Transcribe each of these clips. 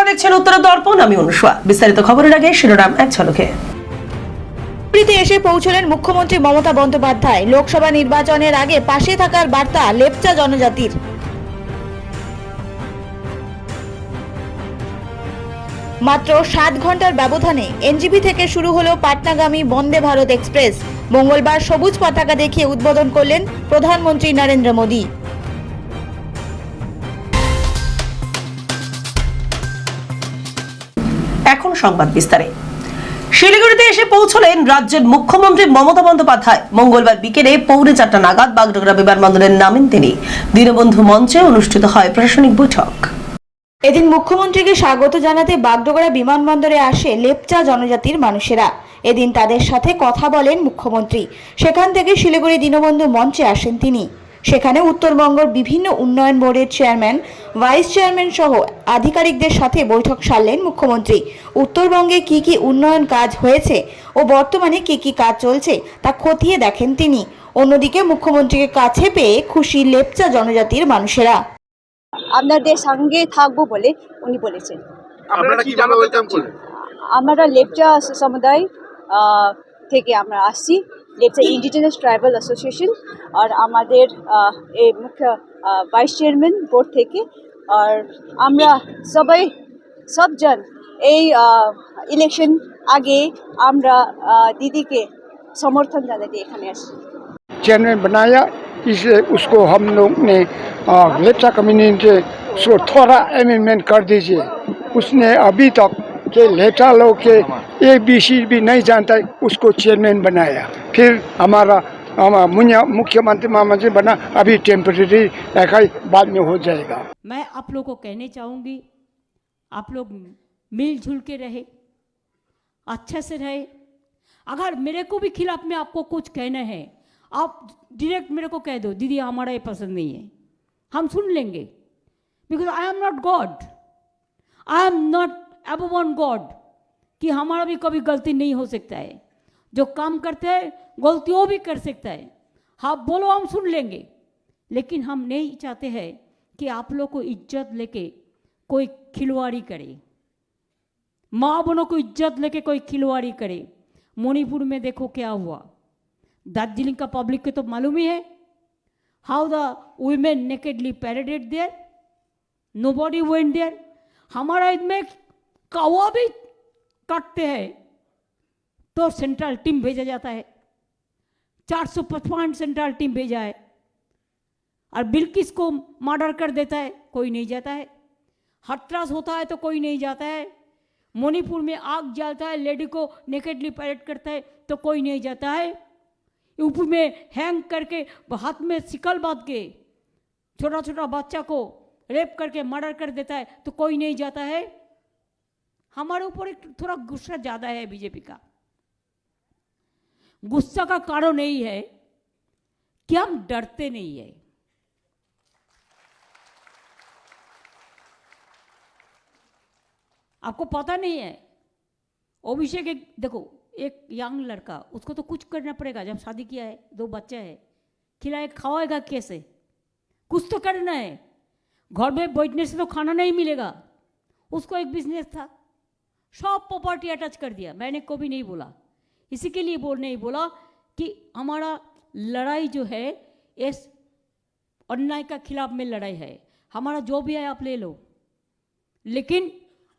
আপনারা দেখছেন উত্তর দর্পণ, আমি অনুষ্কা। বিস্তারিত খবরের আগে শিরোনাম এক ঝলকে। এসে পৌঁছলেন মুখ্যমন্ত্রী মমতা বন্দ্যোপাধ্যায়। লোকসভা নির্বাচনের আগে পাশে থাকার বার্তা লেপচা জনজাতির। মাত্র 7 ঘন্টার ব্যবধানে এনজিপি থেকে শুরু হলো পাটনাগামী বন্দে ভারত এক্সপ্রেস। মঙ্গলবার সবুজ পতাকা দেখিয়ে উদ্বোধন করলেন প্রধানমন্ত্রী নরেন্দ্র মোদী। এখন সংবাদ বিস্তারে। শিলিগুড়িতে এসে পৌঁছলেন রাজ্যের মুখ্যমন্ত্রী মমতা বন্দ্যোপাধ্যায়। মঙ্গলবার বিকেলে 4:45 নাগাদ বাগডোগরা বিমানবন্দরে নামেন তিনি। দীনবন্ধু মঞ্চে অনুষ্ঠিত হয় প্রশাসনিক বৈঠক। এদিন মুখ্যমন্ত্রীকে স্বাগত জানাতে বাগডোগরা বিমানবন্দরে আসে লেপচা জনজাতির মানুষেরা। এদিন তাদের সাথে কথা বলেন মুখ্যমন্ত্রী। সেখান থেকে শিলিগুড়ি দীনবন্ধু মঞ্চে আসেন তিনি। সেখানে উত্তরবঙ্গের বিভিন্ন উন্নয়ন বোর্ডের চেয়ারম্যান, ভাইস চেয়ারম্যান সহ আধিকারিকদের সাথে বৈঠক সারলেন মুখ্যমন্ত্রী। উত্তরবঙ্গে কি কি উন্নয়ন কাজ হয়েছে ও বর্তমানে কি কি কাজ চলছে তা খতিয়ে দেখেন তিনি। অন্যদিকে মুখ্যমন্ত্রীকে কাছে পেয়ে খুশি লেপচা জনজাতির মানুষেরা। আপনাদের সঙ্গে থাকবো বলে উনি বলেছেন। আপনারা কিভাবে ওয়েলকাম করলেন? আমরা লেপচা সমুদায় থেকে আমরা আসছি, লেপচা ইন্ডিজিনাস ট্রাইবাল অ্যাসোসিয়েশন, আর আমাদের এই মুখ্য ভাইস চেয়ারম্যান বোর্ড থেকে। আর আমরা সবজন এই ইলেকশন আগে আমরা दीदी समर्थन জানাতে এখানে আসছি। चैनल बनाया, इसलिए उसको हम लोग ने लेप्चा कम्युनिटी उसको थोड़ा अमेंडमेंट कर दीजिए। उसने अभी तक के लेप्चा लोग के ABC भी नहीं जानता है, उसको चेयरमैन बनाया। फिर हमारा मुख्यमंत्री महामंत्री बना, अभी टेम्परेरी बाद में हो जाएगा। मैं आप लोग को कहने चाहूँगी, आप लोग मिलजुल के रहे, अच्छे से रहे। अगर मेरे को भी खिलाफ में आपको कुछ कहना है, आप डायरेक्ट मेरे को कह दो, दीदी हमारा ये पसंद नहीं है, हम सुन लेंगे। Because I am not God, I am not above on God कि हमारा भी कभी गलती नहीं हो सकता है। जो काम करते हैं गलती वो भी कर सकता है। हाँ बोलो, हम सुन लेंगे। लेकिन हम नहीं चाहते हैं कि आप लोग को इज्जत लेके कोई खिलवाड़ी करे, माँ बहनों को इज्जत लेके कोई खिलवाड़ी करे। मणिपुर में देखो क्या हुआ, दार्जिलिंग का पब्लिक को तो मालूम ही है, how the women nakedly paraded there, nobody went there. हमारा इसमें कौवा भी काटते हैं तो सेंट्रल टीम भेजा जाता है, 455 सेंट्रल टीम भेजा है। और बिल्किस को मर्डर कर देता है, कोई नहीं जाता है। हथरास होता है तो कोई नहीं जाता है। मणिपुर में आग जलता है, लेडी को नेकेडली पैरेड करता है तो कोई नहीं जाता है। यूपी में हैंग करके हाथ में सिकल बांध के छोटा छोटा बच्चा को रेप करके मर्डर कर देता है तो कोई नहीं जाता है। हमारे ऊपर एक थोड़ा गुस्सा ज़्यादा है बीजेपी का। गुस्सा का कारण यही है कि हम डरते नहीं है। आपको पता नहीं है, अभिषेक एक देखो, एक यंग लड़का, उसको तो कुछ करना पड़ेगा। जब शादी किया है, 2 बच्चा है, खिलाए खावाएगा कैसे? कुछ तो करना है। घर में बैठने से तो खाना नहीं मिलेगा। उसको एक बिजनेस था, सब प्रॉपर्टी अटैच कर दिया। मैंने कभी नहीं बोला, इसी के लिए नहीं बोला कि हमारा लड़ाई जो है इस अन्याय का खिलाफ में लड़ाई है। हमारा जो भी है आप ले लो, लेकिन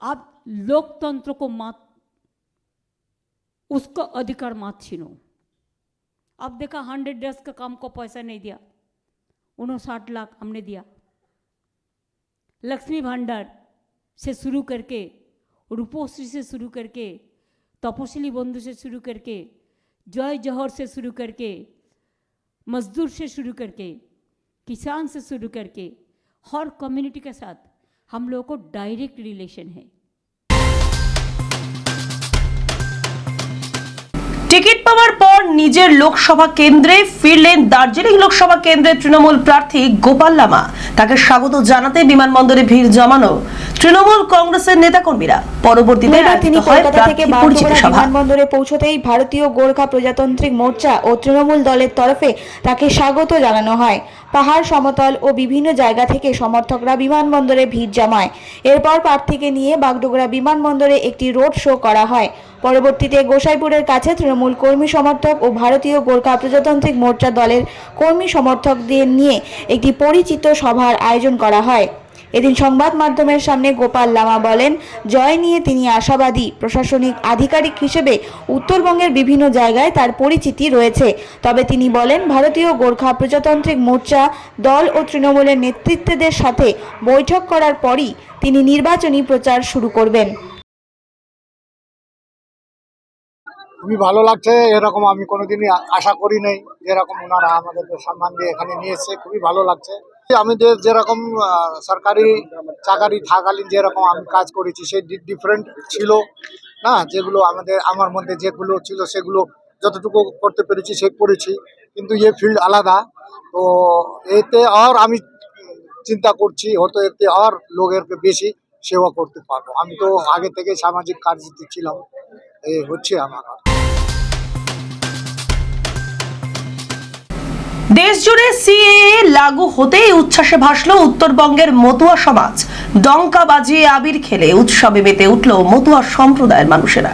आप लोकतंत्र को मत, उसका अधिकार मत छीनो। अब देखा 100 डेज का काम को पैसा नहीं दिया, 59 लाख हमने दिया। लक्ष्मी भंडार से शुरू करके, रूपोश्री से शुरू करके, तपस्विनी बंधु से शुरू करके, जय जौहर से शुरू करके, मजदूर से शुरू करके, किसान से शुरू करके, हर कम्युनिटी के साथ हम लोगों को डायरेक्ट रिलेशन है। টিকিট পাওয়ার পর নিজের লোকসভা কেন্দ্রে ফিরলেন দার্জিলিং লোকসভা কেন্দ্রের তৃণমূল প্রার্থী গোপাল লামা। তাকে স্বাগত জানাতে বিমানবন্দরে ভিড় জমানো তৃণমূল কংগ্রেসের নেতাকর্মীরা। পরবর্তীতে এবার তিনি আয়োজিত হয় কলকাতা থেকে প্রার্থী পরিচিতি বাগডোগরা সভা। বিমানবন্দরে পৌঁছতেই ভারতীয় গোর্খা প্রজাতান্ত্রিক মোর্চা ও তৃণমূল দলের তরফে তাকে স্বাগত জানানো হয়। পাহাড়, সমতল ও বিভিন্ন জায়গা থেকে সমর্থকরা বিমানবন্দরে ভিড় জমায়। এরপর প্রার্থীকে নিয়ে বাগডোগরা বিমানবন্দরে একটি রোড শো করা হয়। পরবর্তীতে গোসাইপুরের কাছে তৃণমূল কর্মী সমর্থক ও ভারতীয় গোর্খা প্রজাতান্ত্রিক মোর্চা দলের কর্মী সমর্থকদের নিয়ে একটি পরিচিত সভার আয়োজন করা হয়। এদিন সংবাদ মাধ্যমের সামনে গোপাল লামা বলেন, জয় নিয়ে তিনি আশাবাদী। প্রশাসনিক আধিকারিক হিসেবে উত্তরবঙ্গের বিভিন্ন জায়গায় তার পরিচিতি রয়েছে। তবে তিনি বলেন, ভারতীয় গোর্খা প্রজাতান্ত্রিক মোর্চা দল ও তৃণমূলের নেতৃত্বদের সাথে বৈঠক করার পরই তিনি নির্বাচনী প্রচার শুরু করবেন। খুবই ভালো লাগছে, এরকম আমি কোনোদিনই আশা করি নাই, যেরকম ওনারা আমাদেরকে সম্মান দিয়ে এখানে নিয়েছে, খুবই ভালো লাগছে। আমাদের যেরকম সরকারি চাকরি থাকালীন যেরকম আমি কাজ করেছি সেই ডিফারেন্ট ছিল না, যেগুলো আমার মধ্যে যেগুলো ছিল সেগুলো যতটুকু করতে পেরেছি সে করেছি, কিন্তু এই ফিল্ড আলাদা। তো এতে আর আমি চিন্তা করছি হয়তো এতে আর লোকের বেশি সেবা করতে পারবো। আমি তো আগে থেকে সামাজিক কার্যতে ছিলাম, এই হচ্ছে আমার। দেশজুড়ে সিএএ লাগু হতেই উচ্ছ্বাসে ভাসল উত্তরবঙ্গের মতুয়া সমাজ। ডঙ্কা বাজিয়ে আবির খেলে উৎসবে মেতে উঠল মতুয়া সম্প্রদায়ের মানুষেরা।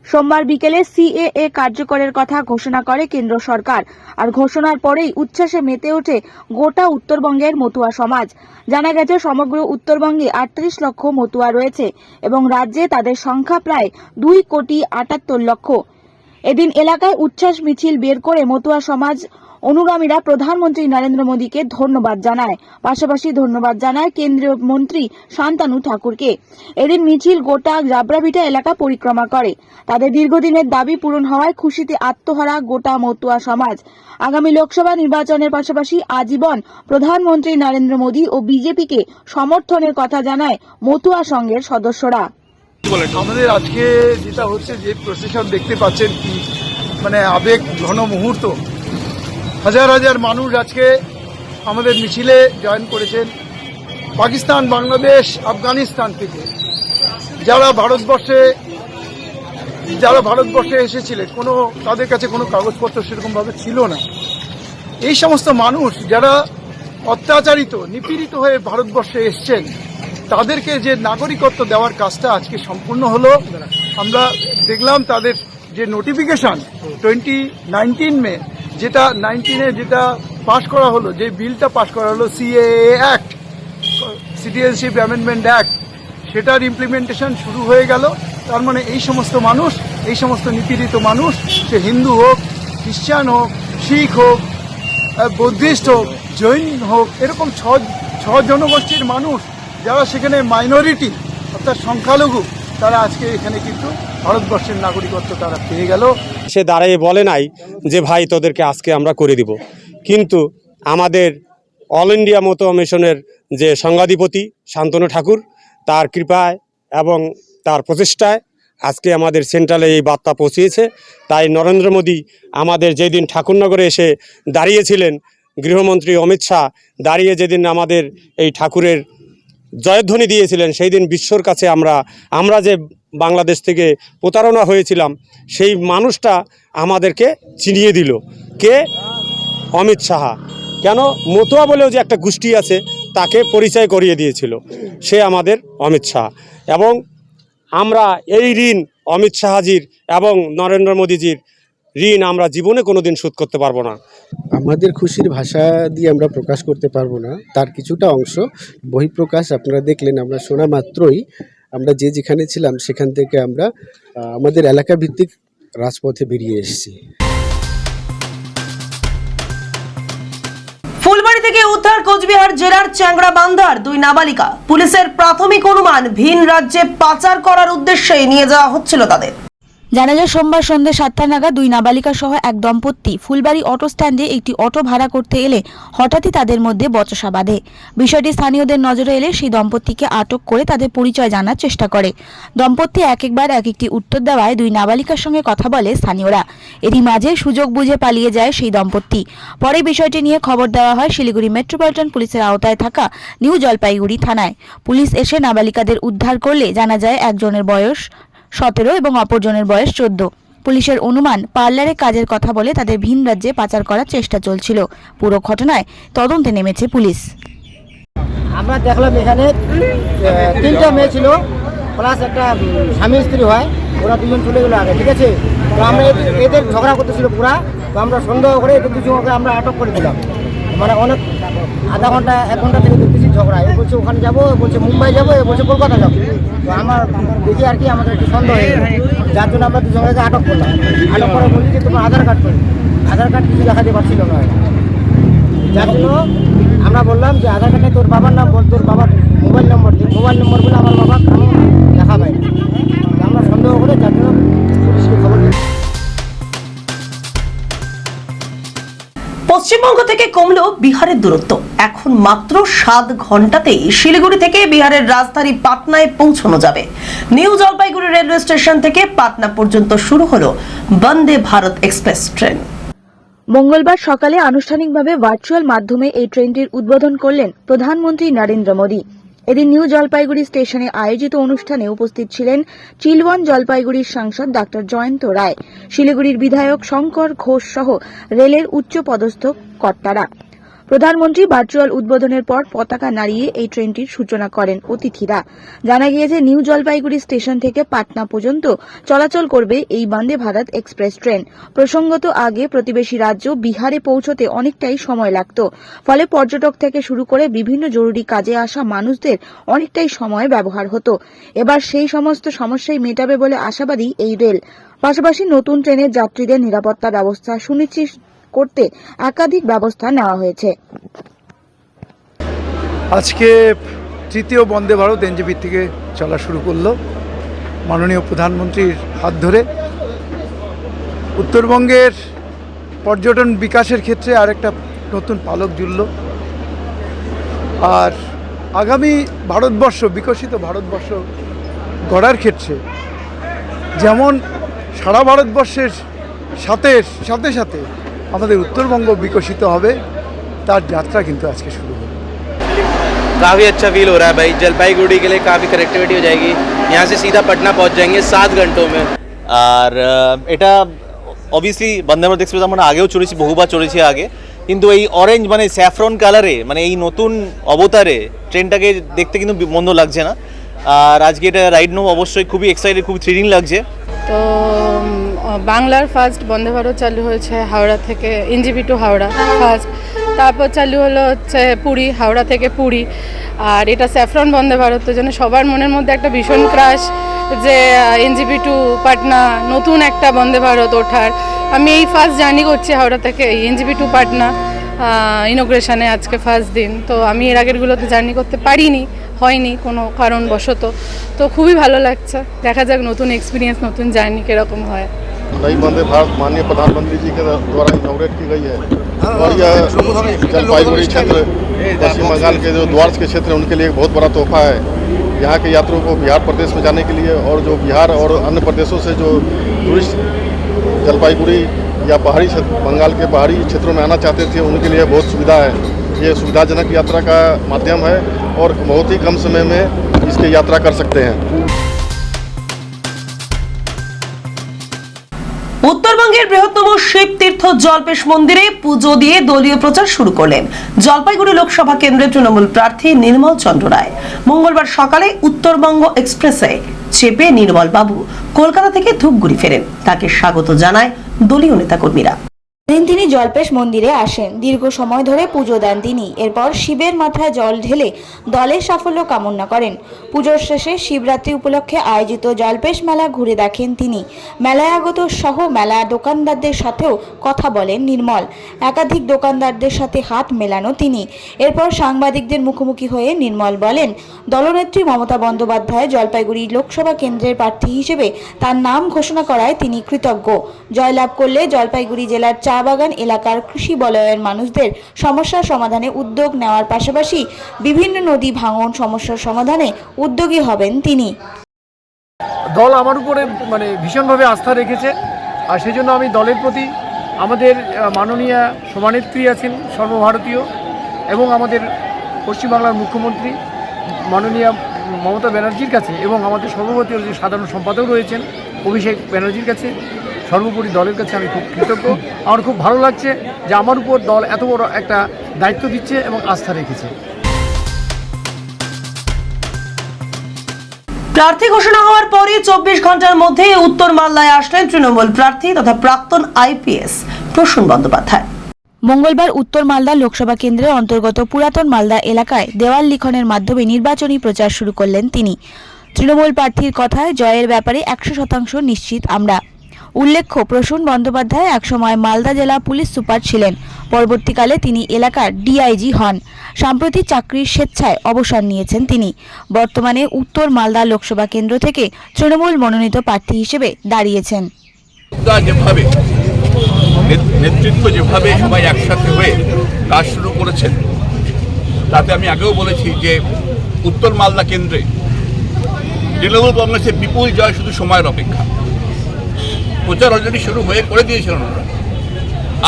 সোমবার বিকেলে সিএএ কার্যকরের কথা ঘোষণা করে কেন্দ্র সরকার। আর ঘোষণার পরেই উচ্ছ্বাসে মেতে ওঠে গোটা উত্তরবঙ্গের মতুয়া সমাজ। জানা গেছে, সমগ্র উত্তরবঙ্গে 38 লক্ষ মতুয়া রয়েছে এবং রাজ্যে তাদের সংখ্যা প্রায় 2,78,00,000। এদিন এলাকায় উচ্ছ্বাস মিছিল বের করে মতুয়া সমাজ অনুগামীরা প্রধানমন্ত্রী নরেন্দ্র মোদীকে ধন্যবাদ জানায়। পাশাপাশি ধন্যবাদ জানায় কেন্দ্রীয় মন্ত্রী শান্তানু ঠাকুরকে। এদিন মিছিল গোটা জাবরাভিটা এলাকা পরিক্রমা করে। তাদের দীর্ঘদিনের দাবি পূরণ হওয়ায় খুশিতে আত্মহারা গোটা মতুয়া সমাজ। আগামী লোকসভা নির্বাচনের পাশাপাশি আজীবন প্রধানমন্ত্রী নরেন্দ্র মোদী ও বিজেপিকে সমর্থনের কথা জানায় মতুয়া সংঘের সদস্যরা। আমাদের আজকে যেটা হচ্ছে, যে প্রসেশন দেখতে পাচ্ছেন, কি মানে আবেগ ঘন মুহূর্ত। হাজার হাজার মানুষ আজকে আমাদের মিছিলে জয়েন করেছেন। পাকিস্তান, বাংলাদেশ, আফগানিস্তান থেকে যারা ভারতবর্ষে এসেছিলেন, তাদের কাছে কোনো কাগজপত্র সেরকমভাবে ছিল না। এই সমস্ত মানুষ যারা অত্যাচারিত, নিপীড়িত হয়ে ভারতবর্ষে এসছেন, তাদেরকে যে নাগরিকত্ব দেওয়ার কাজটা আজকে সম্পূর্ণ হলো। আমরা দেখলাম তাদের যে নোটিফিকেশন 2019 মে যেটা 19-এ যেটা পাশ করা হলো, যে বিলটা পাশ করা হলো, CAA act, citizenship amendment act, সেটার ইমপ্লিমেন্টেশন শুরু হয়ে গেল। তার মানে এই সমস্ত মানুষ, এই সমস্ত নিপীড়িত মানুষ, সে হিন্দু হোক, খ্রিস্টান হোক, শিখ হোক, বুদ্ধিস্ট হোক, জৈন হোক, এরকম ছ জনগোষ্ঠীর মানুষ যারা সেখানে মাইনরিটি অর্থাৎ সংখ্যালঘু, তারা আজকে এখানে কিন্তু ভারতবর্ষের নাগরিকত্ব তারা পেয়ে গেল। সে দাঁড়িয়ে বলে নাই যে ভাই তোদেরকে আজকে আমরা করে দিব, কিন্তু আমাদের অল ইন্ডিয়া মতুয়া মিশনের যে সংঘাধিপতি শান্তনু ঠাকুর, তার কৃপায় এবং তার প্রচেষ্টায় আজকে আমাদের সেন্ট্রালে এই বার্তা পৌঁছিয়েছে। তাই নরেন্দ্র মোদী আমাদের যেদিন ঠাকুরনগরে এসে দাঁড়িয়েছিলেন, গৃহমন্ত্রী অমিত শাহ দাঁড়িয়ে যেদিন আমাদের এই ঠাকুরের জয়ধ্বনি দিয়েছিলেন, সেই দিন বিশ্বর কাছে আমরা যে বাংলাদেশ থেকে প্রতারণা হয়েছিলাম, সেই মানুষটা আমাদেরকে চিনিয়ে দিল। কে? অমিত শাহ। কেন? মতুয়া বলেও যে একটা গোষ্ঠী আছে, তাকে পরিচয় করিয়ে দিয়েছিল, সে আমাদের অমিত শাহ। এবং আমরা এই ঋণ অমিত শাহজির এবং নরেন্দ্র মোদীজির ঋণ আমরা জীবনে কোনোদিন শোধ করতে পারবো না। আমাদের খুশির ভাষা দিয়ে আমরা প্রকাশ করতে পারবো না, তার কিছুটা অংশ বহিঃপ্রকাশ আপনারা দেখলেন। আমরা শোনা মাত্রই আমরা যেখানে ছিলাম সেখান থেকে আমরা আমাদের এলাকা ভিত্তিক রাজপথে বেরিয়ে এসেছি। ফুলবাড়ি থেকে উদ্ধার কোচবিহার জেলার চ্যাংড়াবান্ধার 2 নাবালিকা। পুলিশের প্রাথমিক অনুমান ভিন রাজ্যে পাচার করার উদ্দেশ্যে নিয়ে যাওয়া হচ্ছিল তাদের। জানা যায় সোমবার সন্ধ্যে 7টা নাগাদ দুই নাবালিকা সহ এক দম্পতি ফুলবাড়ি অটো স্ট্যান্ডে একটি অটো ভাড়া করতে এলে হঠাৎই তাদের মধ্যে বচসা বাঁধে। বিষয়টি স্থানীয়দের নজরে এলে সেই দম্পতিকে আটক করে তাদের পরিচয় জানার চেষ্টা করে। দম্পতি একবার এক একটি উত্তর দেওয়ায় দুই নাবালিকার সঙ্গে কথা বলে স্থানীয়রা। এরই মাঝে সুযোগ বুঝে পালিয়ে যায় সেই দম্পতি। পরে বিষয়টি নিয়ে খবর দেওয়া হয় শিলিগুড়ি মেট্রোপলিটন পুলিশের আওতায় থাকা নিউ জলপাইগুড়ি থানায়। পুলিশ এসে নাবালিকাদের উদ্ধার করলে জানা যায় একজনের বয়স 17 এবং অপরজনের বয়স 14। পুলিশের অনুমান পার্লারে কাজের কথা বলে তাদের ভিন রাজ্যে পাচার করার চেষ্টা চলছিল। পুরো ঘটনায় তদন্তে নেমেছে পুলিশ। আমরা দেখলাম এখানে 3টা মেয়ে ছিল প্লাস একটা স্বামী স্ত্রী হয়, ওরা দুজন চলে গেলো আগে, ঠিক আছে। তো আমরা এদের ঝগড়া করতেছিল পুরা, তো আমরা সন্দেহ করে এদের দুজনকে আমরা আটক করে দিলাম। মানে অনেক আধা ঘন্টা 1 ঘন্টা থেকে দেখতেছি ঝগড়া, এ বলছে ওখানে যাবো, এ বলছে মুম্বাই যাবো, এ বলছে কলকাতা যাবো। তো আমার দেখি আর কি আমাদের একটু সন্দেহ হয়ে গেল, যার জন্য আমরা দুজনকে আটক করলাম। আটক করে বলি যে তোমার আধার কার্ড করি, আধার কার্ড কিছু দেখাতে পারছিল না, যার জন্য আমরা বললাম যে আধার কার্ডে তোর বাবার নাম বল, তোর বাবার মোবাইল নম্বর দিই। মোবাইল নম্বর বলে আমার বাবা কোনো দেখা পায় না। আমরা সন্দেহ করে যার জন্য পুলিশকে খবর দিই। পশ্চিমবঙ্গ থেকে কমলো বিহারের দূরত্ব। এখন মাত্র 7 ঘন্টাতেই শিলিগুড়ি থেকে বিহারের রাজধানী পাটনায় পৌঁছানো যাবে। নিউ জলপাইগুড়ি রেলওয়ে স্টেশন থেকে পাটনা পর্যন্ত শুরু হলো বন্দে ভারত এক্সপ্রেস ট্রেন। মঙ্গলবার সকালে আনুষ্ঠানিকভাবে ভার্চুয়াল মাধ্যমে এই ট্রেনটির উদ্বোধন করলেন প্রধানমন্ত্রী নরেন্দ্র মোদী। এদিন নিউ জলপাইগুড়ি স্টেশনে আয়োজিত অনুষ্ঠানে উপস্থিত ছিলেন চিলওয়ান জলপাইগুড়ির সাংসদ ডক্টর জয়ন্ত রায়, শিলিগুড়ির বিধায়ক শঙ্কর ঘোষ সহ রেলের উচ্চপদস্থ কর্তারা। প্রধানমন্ত্রী ভার্চুয়াল উদ্বোধনের পর পতাকা নাড়িয়ে এই ট্রেনটির সূচনা করেন অতিথিরা। জানা গিয়েছে নিউ জলপাইগুড়ি স্টেশন থেকে পাটনা পর্যন্ত চলাচল করবে এই বন্দে ভারত এক্সপ্রেস ট্রেন। প্রসঙ্গত আগে প্রতিবেশী রাজ্য বিহারে পৌঁছতে অনেকটাই সময় লাগত, ফলে পর্যটক থেকে শুরু করে বিভিন্ন জরুরি কাজে আসা মানুষদের অনেকটাই সময় ব্যবহার হতো। এবার সেই সমস্ত সমস্যাই মেটাবে বলে আশাবাদী এই রেল। পাশাপাশি নতুন ট্রেনের যাত্রীদের নিরাপত্তা ব্যবস্থা সুনিশ্চিত করতে একাধিক ব্যবস্থা নেওয়া হয়েছে। আজকে তৃতীয় বন্দে ভারত এনজেপি থেকে চলা শুরু করলো মাননীয় প্রধানমন্ত্রীর হাত ধরে। উত্তরবঙ্গের পর্যটন বিকাশের ক্ষেত্রে আরেকটা নতুন পালক জুড়ল। আর আগামী ভারতবর্ষ, বিকশিত ভারতবর্ষ গড়ার ক্ষেত্রে যেমন সারা ভারতবর্ষের সাথে সাথে আমাদের উত্তরবঙ্গ বিকশিত হবে, তার যাত্রা কিন্তু আজকে শুরু হলো। काफ़ी अच्छा फील हो रहा है भाई। जलपाईगुड़ी के लिए काफ़ी कनेक्टिविटी हो जाएगी, यहाँ से सीधा पटना पहुँच जाएंगे 7 घंटों में। আর এটা অবভিয়াসলি বন্দে ভারত এক্সপ্রেস আমরা আগেও চলেছি, বহুবার চলেছি আগে, কিন্তু এই অরেঞ্জ মানে স্যাফরন কালারে, মানে এই নতুন অবতারে ট্রেনটাকে দেখতে কিন্তু মন্দ লাগছে না। আর আজকে এটা রাইড নেবো, অবশ্যই খুবই এক্সাইটেড, খুব থ্রিলিং লাগছে। তো বাংলার ফার্স্ট বন্দে ভারত চালু হয়েছে হাওড়া থেকে, এনজেপি টু হাওড়া ফার্স্ট, তারপর চালু হলো হচ্ছে পুরী, হাওড়া থেকে পুরী। আর এটা স্যাফরন বন্দে ভারত, তো জন্য সবার মনের মধ্যে একটা ভীষণ ক্রাশ যে এনজেপি টু পাটনা নতুন একটা বন্দে ভারত ওঠার। আমি এই ফার্স্ট জার্নি করছি হাওড়া থেকে এই এনজেপি টু পাটনা ইনোগ্রেশনে, আজকে ফার্স্ট দিন। তো আমি এর আগেরগুলোতে জার্নি করতে পারিনি, হয়নি কোনো কারণবশত। তো খুবই ভালো লাগছে, দেখা যাক নতুন এক্সপিরিয়েন্স, নতুন জার্নি কীরকম হয়। नई वंदे भारत माननीय प्रधानमंत्री जी के द्वारा इनॉग्रेट की गई है और यह जलपाईगुड़ी क्षेत्र पश्चिम बंगाल के जो द्वारस के क्षेत्र हैं उनके लिए एक बहुत बड़ा तोहफा है। यहाँ के यात्रियों को बिहार प्रदेश में जाने के लिए और जो बिहार और अन्य प्रदेशों से जो टूरिस्ट जलपाईगुड़ी या पहाड़ी बंगाल के पहाड़ी क्षेत्रों में आना चाहते थे उनके लिए बहुत सुविधा है। ये सुविधाजनक यात्रा का माध्यम है और बहुत ही कम समय में इसकी यात्रा कर सकते हैं। উত্তরবঙ্গের বৃহত্তম শিব তীর্থ জল্পেশ মন্দিরে পুজো দিয়ে দলীয় প্রচার শুরু করলেন জলপাইগুড়ি লোকসভা কেন্দ্রের তৃণমূল প্রার্থী নির্মল চন্দ্র রায়। মঙ্গলবার সকালে উত্তরবঙ্গ এক্সপ্রেসে চেপে নির্মল বাবু কলকাতা থেকে ধূপগুড়ি ফেরেন। তাকে স্বাগত জানায় দলীয় নেতাকর্মীরা। দিন তিনি জল্পেশ মন্দিরে আসেন, দীর্ঘ সময় ধরে পুজো দেন তিনি। এরপর শিবের মাথায় জল ঢেলে দলের সাফল্য কামনা করেন। পুজোর শেষে শিবরাত্রি উপলক্ষে আয়োজিত জল্পেশ মেলা ঘুরে দেখেন তিনি। মেলায় আগত সহ মেলা দোকানদারদের সাথেও কথা বলেন নির্মল। একাধিক দোকানদারদের সাথে হাত মেলানো তিনি। এরপর সাংবাদিকদের মুখোমুখি হয়ে নির্মল বলেন, দলনেত্রী মমতা বন্দ্যোপাধ্যায় জলপাইগুড়ি লোকসভা কেন্দ্রের প্রার্থী হিসেবে তার নাম ঘোষণা করায় তিনি কৃতজ্ঞ। জয়লাভ করলে জলপাইগুড়ি জেলার চা বাগান এলাকার কৃষি বলয়ের মানুষদের সমস্যার সমাধানে উদ্যোগ নেওয়ার পাশাপাশি বিভিন্ন নদী ভাঙন সমস্যার সমাধানে উদ্যোগী হবেন তিনি। দল আমার উপরে ভীষণভাবে আস্থা রেখেছে, আর সেই জন্য আমি দলের প্রতি আমাদের মাননীয়া সভানেত্রী আছেন সর্বভারতীয় এবং আমাদের পশ্চিমবাংলার মুখ্যমন্ত্রী মাননীয়া মমতা ব্যানার্জির কাছে এবং আমাদের সর্বভারতীয় যে সাধারণ সম্পাদক রয়েছেন অভিষেক ব্যানার্জির কাছে, সর্বোপরি দলের কাছে আমি খুব কৃতজ্ঞ। আমার খুব ভালো লাগছে যে আমার উপর দল এত বড় একটা দায়িত্ব দিচ্ছে এবং আস্থা রেখেছে। প্রার্থী ঘোষণা হওয়ার পরই 24 ঘন্টার মধ্যে উত্তর মালদায় আসলেন তৃণমূল প্রার্থী তথা প্রাক্তন আইপিএস প্রসূন বন্দ্যোপাধ্যায়। মঙ্গলবার উত্তর মালদা লোকসভা কেন্দ্রের অন্তর্গত পুরাতন মালদা এলাকায় দেওয়াল লিখনের মাধ্যমে নির্বাচনী প্রচার শুরু করলেন তিনি। তৃণমূল প্রার্থীর কথায় জয়ের ব্যাপারে 100% নিশ্চিত আমরা। উল্লেখ্য, প্রসূন বন্দ্যোপাধ্যায় একসময় মালদা জেলা পুলিশ সুপার ছিলেন। পরবর্তীকালে তিনি এলাকার ডিআইজি হন। সাম্প্রতিক চাকরির স্বেচ্ছায় অবসর নিয়েছেন তিনি। বর্তমানে উত্তর মালদা লোকসভা কেন্দ্র থেকে তৃণমূল মনোনীত প্রার্থী হিসেবে দাঁড়িয়েছেন। নেতৃত্ব যেভাবে সবাই একসাথে হয়ে কাজ শুরু করেছেন, তাতে আমি আগেও বলেছি যে উত্তর মালদা কেন্দ্রে তৃণমূল কংগ্রেসের বিপুল জয় শুধু সময়ের অপেক্ষা। প্রচার অলরেডি শুরু হয়ে করে দিয়েছিলেন ওরা।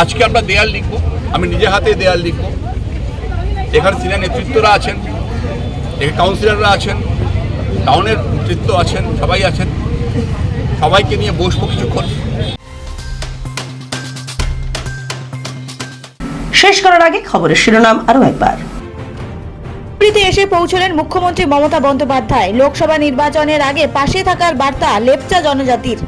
আজকে আমরা দেয়াল লিখব, আমি নিজে হাতে দেয়াল লিখব। এখানে সিনিয়র নেতৃত্বরা আছেন, এখানে কাউন্সিলররা আছেন, টাউনের নেতৃত্ব আছেন, সবাই আছেন। সবাইকে নিয়ে বসবো কিছুক্ষণ। শেষ করার আগে খবরের শিরোনাম আরো একবার। এসে পৌঁছলেন মুখ্যমন্ত্রী মমতা বন্দ্যোপাধ্যায়। লোকসভা নির্বাচনের আগে পাশে থাকার বার্তা লেপচা জনজাতির।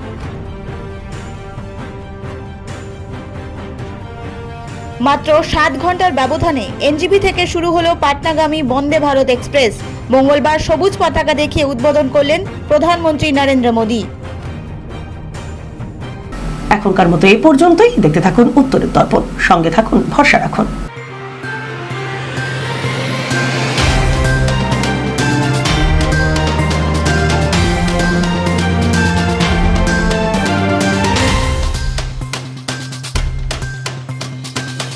মাত্র 7 ঘন্টার ব্যবধানে এনজিপি থেকে শুরু হলো পাটনাগামী বন্দে ভারত এক্সপ্রেস। মঙ্গলবার সবুজ পতাকা দেখিয়ে উদ্বোধন করলেন প্রধানমন্ত্রী নরেন্দ্র মোদী। এখনকার মতো এই পর্যন্তই। দেখতে থাকুন উত্তরের দর্পণ, সঙ্গে থাকুন, ভরসা রাখুন।